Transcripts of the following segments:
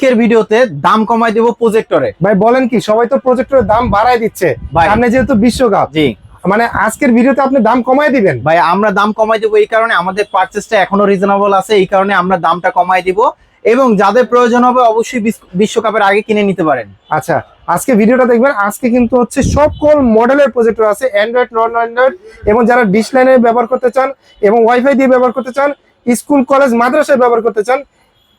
আজকের ভিডিওতে দাম কমাই দেব প্রজেক্টরে। ভাই বলেন কি, সবাই তো প্রজেক্টরের দাম বাড়ায় দিচ্ছে সামনে যেহেতু বিশ্বকাপ। জি, মানে আজকের ভিডিওতে আপনি দাম কমায় দিবেন? ভাই আমরা দাম কমাই দেব এই কারণে আমাদের পারচেজটা এখনো রিজনেবল আছে, এই কারণে আমরা দামটা কমাই দিব এবং যাদের প্রয়োজন হবে অবশ্যই বিশ্বকাপের আগে কিনে নিতে পারেন। আচ্ছা, আজকে ভিডিওটা দেখবেন। আজকে কিন্তু হচ্ছে সকল মডেলের প্রজেক্টর আছে, অ্যান্ড্রয়েড, নন অ্যান্ড্রয়েড, এবং যারা ডিশ লাইনে ব্যবহার করতে চান এবং ওয়াইফাই দিয়ে ব্যবহার করতে চান, স্কুল কলেজ মাদ্রাসায় ব্যবহার করতে চান,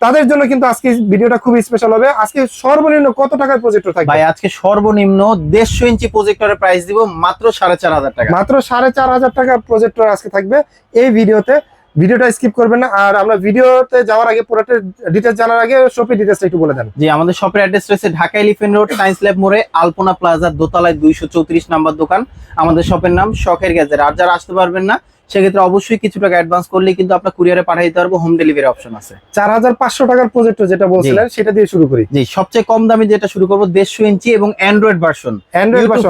তাদের জন্য কিন্তু আজকে ভিডিওটা খুব স্পেশাল হবে। আজকে সর্বনিম্ন কত টাকার প্রজেক্টর থাকবে? ভাই আজকে সর্বনিম্ন 150 ইঞ্চি প্রজেক্টরের প্রাইস দিব মাত্র 4500 টাকা। মাত্র 4500 টাকা প্রজেক্টর আজকে থাকবে এই ভিডিওতে। ভিডিওটা স্কিপ করবেন না। আর আমরা ভিডিওতে যাওয়ার আগে পুরোটা ডিটেইলস জানার আগে শপের ডিটেইলসটা একটু বলে দেন। জি, আমাদের শপের অ্যাড্রেস রয়েছে Dhaka elephant road, science lab মোড়ে, আলপনা প্লাজার দোতলায় 234 নাম্বার দোকান। আমাদের শপের নাম শখের গ্যাজেট। আর যারা আসতে পারবেন না সেক্ষেত্রে অবশ্যই কিছু টাকা অ্যাডভান্স করলেই কিন্তু আপনার কুরিয়ারে পাঠিয়ে দিতে পারবো, হোম ডেলিভারি অপশন আছে। 4500 টাকার প্রজেক্টর যেটা বলছিলেন সেটা দিয়ে শুরু করি। জি, সবচেয়ে কম দামে যেটা শুরু করবো 150 ইঞ্চি এবং অ্যান্ড্রয়েড ভার্সন,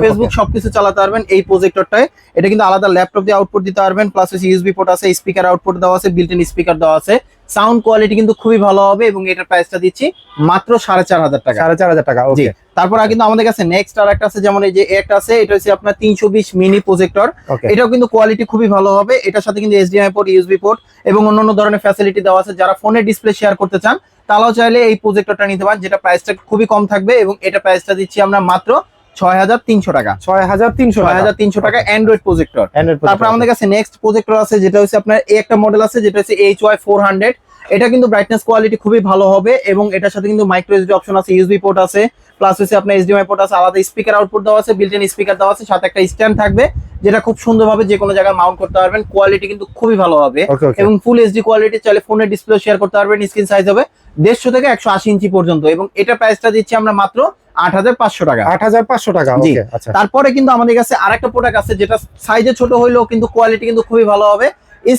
ফেসবুক সবকিছু চালাতে পারবেন এই প্রজেক্টরটায়। এটা কিন্তু আলাদা ল্যাপটপ দিয়ে আউটপুট দিতে পারবেন, প্লাস হচ্ছে ইউএসবি পোর্ট আছে, স্পিকার আউটপুট দেওয়া আছে, বিল্ট ইন স্পিকার দেওয়া আছে। সাউন্ড কোয়ালিটি কিন্তু খুবই ভালো হবে এবং এটার প্রাইসটা দিচ্ছি মাত্র 4500 টাকা। 4500 টাকা, ওকে। তারপর কিন্তু আমাদের কাছে নেক্সট আর একটা আছে, যেমন এই যে একটা আছে, এটা হচ্ছে আপনার 320 মিনি প্রজেক্টর। এটাও কিন্তু কোয়ালিটি খুবই ভালো হবে। এটার সাথে কিন্তু এইচডিএমআই পোর্ট, ইউএসবি পোর্ট এবং অন্যান্য ধরনের ফ্যাসিলিটি দেওয়া আছে। যারা ফোনে ডিসপ্লে শেয়ার করতে চান তারাও চাইলে এই প্রজেক্টরটা নিতে পারেন, যেটা প্রাইসটা খুবই কম থাকবে এবং এটা প্রাইসটা দিচ্ছি আমরা মাত্র 6300 টাকা। 6300 টাকা অ্যান্ড্রয়েড প্রজেক্টর। তারপর আমাদের কাছে নেক্সট প্রজেক্টর আছে, যেটা হচ্ছে আপনার একটা মডেল আছে, যেটা হচ্ছে HY400। এটা কিন্তু ব্রাইটনেস কোয়ালিটি খুবই ভালো হবে এবং এটার সাথে কিন্তু মাইক্রো এসডি অপশন আছে, ইউএসবি পোর্ট আছে, প্লাস হচ্ছে আপনার এইচডিএমআই পোর্ট আছে, আলাদা স্পিকার আউটপুট দেওয়া আছে, বিল্ট ইন স্পিকার দেওয়া আছে, সাথে একটা স্ট্যান্ড থাকবে যেটা খুব সুন্দরভাবে যে কোনো জায়গায় মাউন্ট করতে পারবেন। কোয়ালিটি কিন্তু খুবই ভালো হবে এবং ফুল এইচডি কোয়ালিটি, চাইলে ফোনের ডিসপ্লে শেয়ার করতে পারবেন। স্ক্রিন সাইজ হবে 150 থেকে 180 ইঞ্চি পর্যন্ত এবং এটা প্রাইসটা দিচ্ছি আমরা মাত্র 8500 টাকা। 8500 টাকা, ওকে। আচ্ছা, তারপরে কিন্তু আমাদের কাছে আরেকটা প্রোডাক্ট আছে, যেটা সাইজে ছোট হইলেও কিন্তু কোয়ালিটি কিন্তু খুবই ভালো হবে।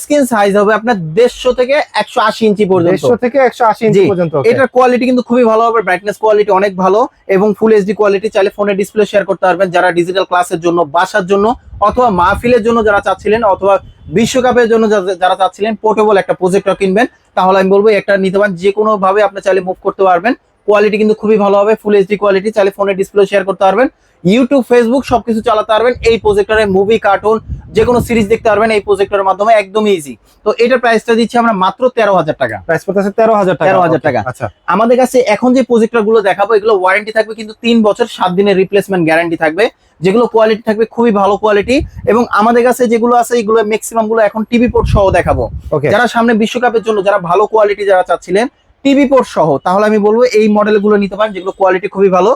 স্ক্রিন সাইজ হবে আপনার 150 থেকে 180 ইঞ্চি পর্যন্ত। 150 থেকে 180 ইঞ্চি পর্যন্ত। এটার কোয়ালিটি কিন্তু খুবই ভালো হবে, ব্রাইটনেস কোয়ালিটি অনেক ভালো এবং ফুল এইচডি কোয়ালিটি, চাইলে ফোনে ডিসপ্লে শেয়ার করতে পারবেন। যারা ডিজিটাল ক্লাসের জন্য, বাসার জন্য, অথবা মাহফিলের জন্য যারা চাচ্ছিলেন, অথবা বিশ্বকাপের জন্য যারা চাচ্ছিলেন পোর্টেবল একটা প্রজেক্টর কিনবেন, তাহলে আমি বলবো একটা নিতে পারেন। যে কোনো ভাবে আপনি চাইলে মুভ করতে পারবেন। কোয়ালিটি কিন্তু খুবই ভালো হবে, ফুল এইচডি কোয়ালিটি, চাইলে ফোনে ডিসপ্লে শেয়ার করতে পারবেন, ইউটিউব, ফেসবুক সবকিছু চালাতে পারবেন এই প্রজেক্টরে। মুভি, কার্টুন, যে কোনো সিরিজ দেখতে পারবেন এই প্রজেক্টরের মাধ্যমে, একদম ইজি। তো এটার প্রাইসটা দিচ্ছি আমরা মাত্র 13000 টাকা। প্রাইস পড়তেছে 13000 টাকা। 13000 টাকা। আচ্ছা, আমাদের কাছে এখন যে প্রজেক্টর গুলো দেখাবো এগুলো ওয়ারেন্টি থাকবে কিন্তু 3 বছর 7 দিনের রিপ্লেসমেন্ট গ্যারান্টি থাকবে, যেগুলো কোয়ালিটি থাকবে খুবই ভালো কোয়ালিটি। এবং আমাদের কাছে যেগুলো আছে এগুলো ম্যাক্সিমাম গুলো এখন টিভি পোর্ট সহ দেখাবো। যারা সামনে বিশ্বকাপের জন্য যারা ভালো কোয়ালিটি যারা চাচ্ছিলেন টিভি পোর্ট সহ, তাহলে আমি বলবো এই মডেল গুলো নিতে পারেন, যেগুলো কোয়ালিটি খুবই ভালো।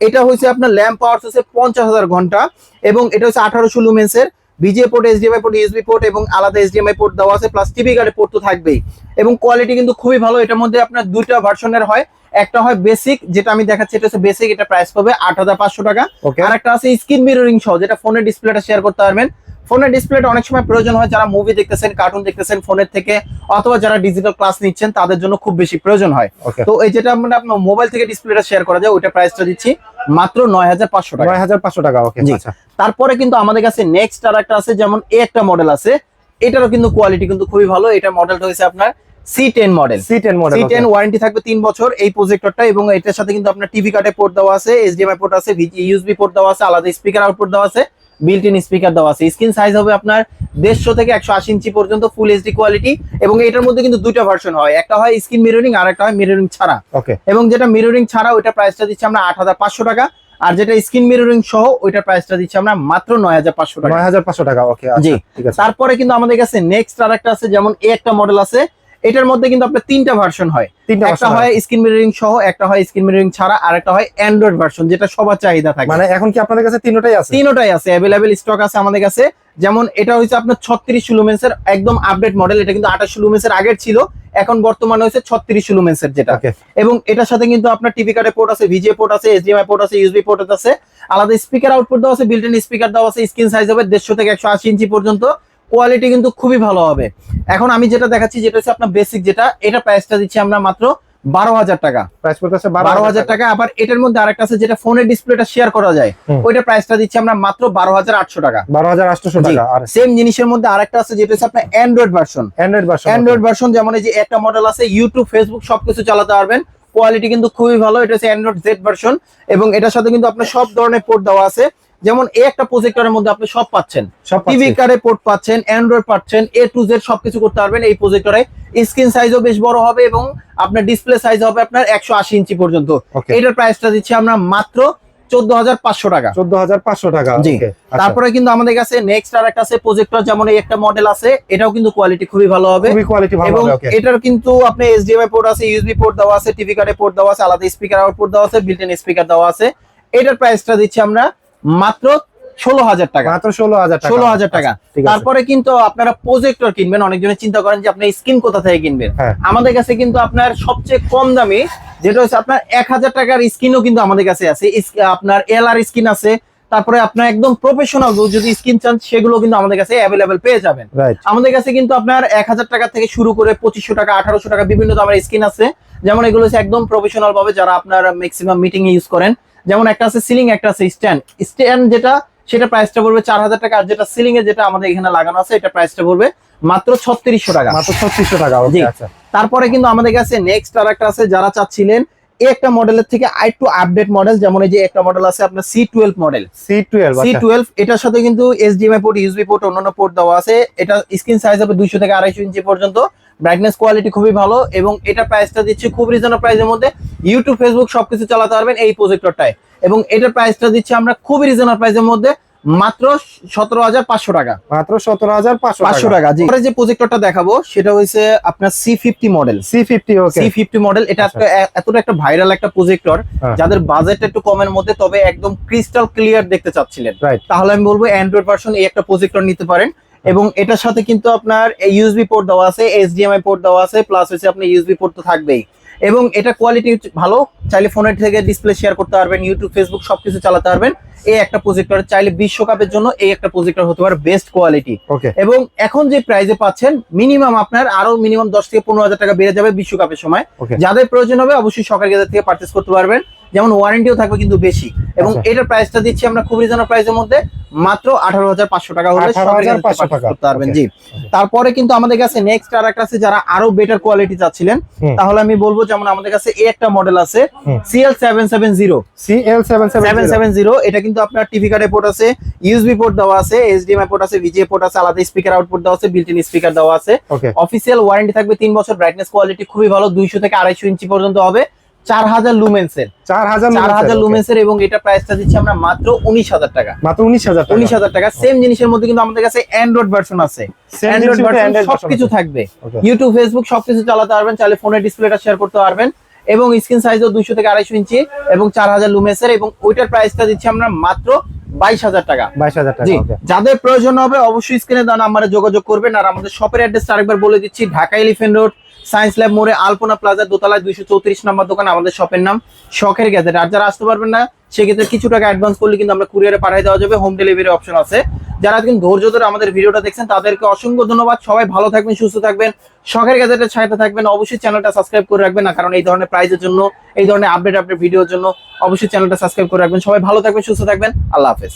এটা হচ্ছে আপনার ল্যাম্প পাওয়ার হচ্ছে 50000 ঘন্টা এবং এটা হচ্ছে 1800 লুমেন্সের। VGA port, HDMI port, USB port এবং আলাদা এইচডিএমআই পোর্ট দেওয়া আছে, প্লাস টিভি গার্ডের পোর্ট তো থাকবেই এবং কোয়ালিটি কিন্তু খুবই ভালো। এটার মধ্যে আপনার দুইটা ভার্সনের হয়, একটা হয় বেসিক, যেটা আমি দেখাচ্ছি এটা হচ্ছে বেসিক, এটা প্রাইস পাবে 8500 টাকা। আর একটা আছে স্ক্রিন মিররিং সহ, যেটা ফোনের ডিসপ্লেটা শেয়ার করতে পারবেন। ফোনের ডিসপ্লেটা অনেক সময় প্রয়োজন হয় যারা মুভি দেখতেছেন, কার্টুন দেখতেছেন ফোনের থেকে, অথবা যারা ডিজিটাল ক্লাস নিচ্ছেন তাদের জন্য খুব বেশি প্রয়োজন হয়। তো এই যেটা আপনার মোবাইল থেকে ডিসপ্লেটা শেয়ার করা যায়, ওইটা প্রাইসটা দিচ্ছি মাত্র 9500 টাকা। 9500 টাকা, ওকে। আচ্ছা, তারপরে কিন্তু আমাদের কাছে নেক্সট আর একটা আছে, যেমন একটা মডেল আছে, এটারও কিন্তু কোয়ালিটি কিন্তু খুবই ভালো। এটা মডেলটা হচ্ছে আপনার C10 মডেল। C10 ওয়ারেন্টি থাকবে 3 বছর এই প্রজেক্টরটা এবং এটার সাথে কিন্তু আপনার টিভি কার্ডের পোর্ট দেওয়া আছে, এইচডিএমআই পোর্ট আছে, ইউএসবি পোর্ট দেওয়া আছে, আলাদা স্পিকার আউটপুট দেওয়া আছে, বিল্ট ইন স্পিকার দেওয়া আছে। স্ক্রিন সাইজ হবে আপনার 150 থেকে 180 ইঞ্চি পর্যন্ত, ফুল এইচডি কোয়ালিটি এবং এটার মধ্যে কিন্তু দুইটা ভার্সন হয়, একটা হয় স্ক্রিন মিররিং আর একটা হয় মিররিং ছাড়া। এবং যেটা মিররিং ছাড়া ওইটা প্রাইসটা দিচ্ছি আমরা 8500 টাকা, আর যেটা স্ক্রিন মিররিং সহ ওইটা প্রাইসটা দিচ্ছি আমরা মাত্র 9500 টাকা। 9500 টাকা, ওকে। জি, তারপরে কিন্তু আমাদের কাছে নেক্সট আর একটা আছে, যেমন একটা মডেল আছে, এটার মধ্যে কিন্তু আপনার 3টা ভার্সন হয়। একটা হয় স্ক্রিন মিররিং সহ, একটা হয় স্ক্রিন মিররিং ছাড়া, আর একটা হয় অ্যান্ড্রয়েড ভার্সন, যেটা সবার চাহিদা থাকে। মানে এখন কি আপনাদের কাছে তিনটাই আছে? তিনটাই আছে, अवेलेबल স্টক আছে আমাদের কাছে। যেমন এটা হচ্ছে আপনার 36 লুমেন্সের একদম আপডেট মডেল, এটা কিন্তু 28 লুমেন্সের আগের ছিল, এখন বর্তমানে হচ্ছে 36 লুমেন্সের যেটা। এবং এটার সাথে কিন্তু আপনার টিভি কার্ডের পোর্ট আছে, ভিজিএ পোর্ট আছে, এইচডিএমআই পোর্ট আছে, ইউএসবি পোর্ট আছে, আলাদা স্পিকার আউটপুট দেওয়া আছে, বিল্ট ইন স্পিকার দেওয়া আছে। স্ক্রিন সাইজ হবে 150 থেকে 180 ইঞ্চি পর্যন্ত, কোয়ালিটি কিন্তু খুবই ভালো হবে। এখন আমি যেটা দেখাচ্ছি যেটা হচ্ছে আপনার বেসিক, যেটা এটা প্রাইসটা দিচ্ছি আমরা মাত্র 12000 টাকা। প্রাইস পড়তেছে 12000 টাকা। আবার এটার মধ্যে আরেকটা আছে যেটা ফোনের ডিসপ্লেটা শেয়ার করা যায়, ওইটা প্রাইসটা দিচ্ছি আমরা মাত্র 12800 টাকা। 12800 টাকা। আর সেম জিনিসের মধ্যে আরেকটা আছে যেটা হচ্ছে আপনার অ্যান্ড্রয়েড ভার্সন। যেমন এই যে একটা মডেল আছে, ইউটিউব, ফেসবুক সবকিছু চালাতে পারবেন, কোয়ালিটি কিন্তু খুবই ভালো। এটা হচ্ছে অ্যান্ড্রয়েড জেড ভার্সন এবং এটার সাথে কিন্তু আপনার সব ধরনের পোর্ট দেওয়া আছে। যেমন এই একটা প্রজেক্টরের মধ্যে আপনি সব পাচ্ছেন, টিভি কারে পোর্ট পাচ্ছেন, অ্যান্ড্রয়েড পাচ্ছেন, এ টু জেড সবকিছু করতে পারবেন এই প্রজেক্টরে। স্ক্রিন সাইজও বেশ বড় হবে এবং আপনার ডিসপ্লে সাইজ হবে আপনার 180 ইঞ্চি পর্যন্ত। এটার প্রাইসটা দিচ্ছি আমরা মাত্র 14,500 টাকা। 14,500 টাকা। জি। তারপরে কিন্তু আমাদের কাছে নেক্সট আর একটা আছে প্রজেক্টর, যেমন এই একটা মডেল আছে, এটাও কিন্তু কোয়ালিটি খুবই ভালো হবে। খুবই কোয়ালিটি ভালো এবং হবে। এটার কিন্তু আপনি এইচডিএমআই পোর্ট আছে, ইউএসবি পোর্ট দেওয়া আছে, টিভি কার্ডে পোর্ট দেওয়া আছে, আলাদা স্পিকার আউটপুট দেওয়া আছে, বিল্ট ইন স্পিকার দেওয়া আছে। এটার প্রাইসটা দিচ্ছি আমরা মাত্র 16,000 টাকা। মাত্র 16,000 টাকা। 16,000 টাকা। তারপরে কিন্তু আপনারা প্রজেক্টর কিনবেন, অনেকজনে চিন্তা করেন যে আপনি স্ক্রিন কোথা থেকে কিনবেন। আমাদের কাছে কিন্তু আপনার সবচেয়ে কম দামি যেটা হচ্ছে আপনার 1,000 টাকার স্ক্রিনও কিন্তু আমাদের কাছে আছে। আপনার এলআর স্ক্রিন আছে, তারপরে আপনার একদম প্রফেশনাল যদি স্ক্রিন চান সেগুলো কিন্তু আমাদের কাছে অ্যাভেলেবেল পেয়ে যাবেন। আমাদের কাছে কিন্তু আপনার 1,000 টাকা থেকে শুরু করে 2500 টাকা, 1800 টাকা বিভিন্ন দামের স্ক্রিন আছে। যেমন এগুলো হচ্ছে একদম প্রফেশনাল ভাবে যারা আপনার ম্যাক্সিমাম মিটিং এ ইউজ করেন। যেমন একটা আছে সিলিং, একটা আছে স্ট্যান্ড যেটা সেটা প্রাইসটা পড়বে 4,000 টাকা। আর যেটা সিলিং এ যেটা আমাদের এখানে লাগানো আছে এটা প্রাইসটা পড়বে মাত্র 3600 টাকা। মাত্র 3600 টাকা। আচ্ছা। তারপরে কিন্তু আমাদের কাছে নেক্সট আর একটা আছে, যারা চাচ্ছিলেন এই একটা মডেলের থেকে আরেকটু আপডেট মডেল, যেমন এই যে একটা মডেল আছে আপনার C12 মডেল। C12 এটার সাথে কিন্তু এইচডিএমআই পোর্ট, ইউএসবি পোর্ট, অন্যান্য পোর্ট দেওয়া আছে। এটা স্ক্রিন সাইজ হবে 200 থেকে 250 ইঞ্চি পর্যন্ত। ব্রাইটনেস কোয়ালিটি খুবই ভালো এবং এটা প্রাইসটা দিচ্ছে খুব রিজনেবল প্রাইসের মধ্যে। ইউটিউব, ফেসবুক সবকিছু চালাতে পারবেন এই প্রজেক্টরটায়। এবং এটার প্রাইসটা দিচ্ছে আমরা খুবই রিজনেবল প্রাইসের মধ্যে মাত্র 17,500 টাকা। মাত্র 17,500 টাকা। জি। যে প্রজেক্টরটা দেখাবো সেটা হচ্ছে আপনার C50 মডেল। C50 model. এটা এতটা একটা ভাইরাল একটা প্রজেক্টর, যাদের বাজেট একটু কমের মধ্যে তবে একদম ক্রিস্টাল ক্লিয়ার দেখতে চাচ্ছিলেন, তাহলে আমি বলবো অ্যান্ড্রয়েড ভার্সন এই একটা প্রজেক্টর নিতে পারেন। এবং এটার সাথে কিন্তু আপনার ইউএসবি পোর্ট দেওয়া আছে, এইচডিএমআই পোর্ট দেওয়া আছে, প্লাস হচ্ছে আপনার ইউএসবি পোর্ট তো থাকবেই। এবং এটা কোয়ালিটি ভালো, চাইলে ফোনের থেকে ডিসপ্লে শেয়ার করতে পারবেন, ইউটিউব, ফেসবুক সবকিছু চালাতে পারবেন এই একটা প্রজেক্টর। চাইলে বিশ্বকাপের জন্য এই একটা প্রজেক্টর হতে পারে বেস্ট কোয়ালিটি। এবং এখন যে প্রাইসে পাচ্ছেন মিনিমাম আপনার আরো মিনিমাম 10 থেকে 15,000 টাকা বেড়ে যাবে বিশ্বকাপের সময়। যাদের প্রয়োজন হবে অবশ্যই সরকারি গেজেট থেকে পারচেজ করতে পারবেন, যেমন ওয়ারেন্টিও থাকবে কিন্তু বেশি। এবং এটার প্রাইসটা দিচ্ছি আমরা খুব রিজনেবল প্রাইসের মধ্যে মাত্র 18,500 টাকা হলে সরকারি গেজেট থেকে পারচেজ করতে পারবেন। জি। তারপরে কিন্তু আমাদের কাছে নেক্সট আর একটা আছে, যারা আরো বেটার কোয়ালিটি চাচ্ছিলেন তাহলে আমি বলবো যেমন আমাদের কাছে এই একটা মডেল আছে CL770। এটা কিন্তু আপনার টিভি কার্ডে পোর্ট আছে, ইউএসবি পোর্ট দেওয়া আছে, এইচডিএমআই পোর্ট আছে, ভিজিএ পোর্ট আছে, আলাদা স্পিকার আউটপুট দেওয়া আছে, বিল্ট ইন স্পিকার দেওয়া আছে। অফিসিয়াল ওয়ারেন্টি থাকবে 3 বছর। ব্রাইটনেস কোয়ালিটি খুবই ভালো, 200 থেকে 250 ইঞ্চি পর্যন্ত হবে। 4000 লুমেন্সের 4000 লুমেন্সের। এবং এটা প্রাইসটা দিচ্ছি আমরা মাত্র 19,000 টাকা। মাত্র 19,000 টাকা। সেম জিনিসের মধ্যে কিন্তু আমাদের কাছে অ্যান্ড্রয়েড ভার্সন আছে, অ্যান্ড্রয়েড ভার্সন সবকিছু থাকবে, ইউটিউব, ফেসবুক সবকিছু চালাতে পারবেন, চাইলে ফোনের ডিসপ্লেটা শেয়ার করতে পারবেন। এবং স্ক্রিন সাইজও 200 থেকে 250 ইঞ্চি এবং 4000 লুমেন্সের। এবং ওইটার প্রাইসটা দিচ্ছি আমরা মাত্র 22,000 টাকা। 22,000 টাকা। যাদের প্রয়োজন হবে অবশ্যই স্ক্রিনে দেওয়া নাম্বারে যোগাযোগ করবেন। আর আমাদের শপের অ্যাড্রেসটা আরেকবার বলে দিচ্ছি, Dhaka elephant road, science lab মোড়ে, আলপনা প্লাজার দোতলায় 234 নম্বর দোকান। আমাদের শপের নাম শখের গ্যাজেট। আর যারা আসতে পারবেন না সেক্ষেত্রে কিছু টাকা অ্যাডভান্স করলে কিন্তু আমরা কুরিয়ারে পাঠিয়ে দেওয়া যাবে, হোম ডেলিভারি অপশন আছে। যারা কিন্তু ধৈর্য ধরে আমাদের ভিডিওটা দেখছেন তাদেরকে অসংখ্য ধন্যবাদ। সবাই ভালো থাকবেন, সুস্থ থাকবেন, শখের গ্যাজেটের সাথে থাকবেন। অবশ্যই চ্যানেলটা সাবস্ক্রাইব করে রাখবেন, না কারণ এই ধরনের প্রাইজের জন্য, এই ধরনের আপডেট ভিডিওর জন্য অবশ্যই চ্যানেলটা সাবস্ক্রাইব করে রাখবেন। সবাই ভালো থাকবেন, সুস্থ থাকবেন। আল্লাহ হাফেজ।